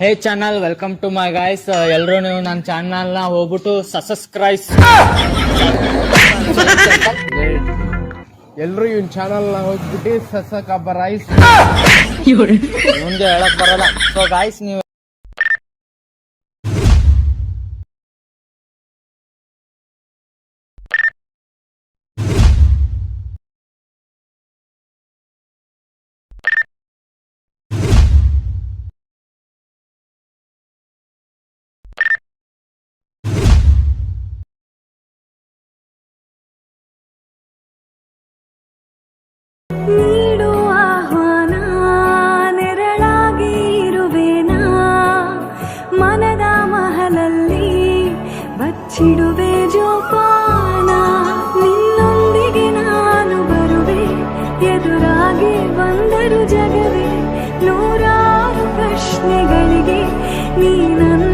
Hey channel, welcome to my guys. ಎಲ್ಲರೂ ನೀವು ನನ್ನ ಚಾನಲ್ನ ಹೋಗ್ಬಿಟ್ಟು ಸಬ್ಸ್ಕ್ರೈಬ್. ಎಲ್ರು ಇವನ್ ಚಾನಲ್ ನ ಹೋಗ್ಬಿಟ್ಟು ಸಸಕಬರೈಸ್. ಮುಂದೆ ಹೇಳಕ್ ಬರಲ್ಲ. ಸೊ ಗೈಸ್, ನೀವು ನೀಡು ಆಹ್ವಾನ, ನೆರಳಾಗಿ ಇರುವೆನಾ, ಮನದ ಮಹಲಲ್ಲಿ ಬಚ್ಚಿಡುವೆ ಜೋಪಾನ. ನಿನ್ನೊಂದಿಗೆ ನಾನು ಬರುವೆ, ಎದುರಾಗಿ ಬಂದರು ಜಗವೇ ನೂರಾರು ಪ್ರಶ್ನೆಗಳಿಗೆ ನೀ ನನ್ನ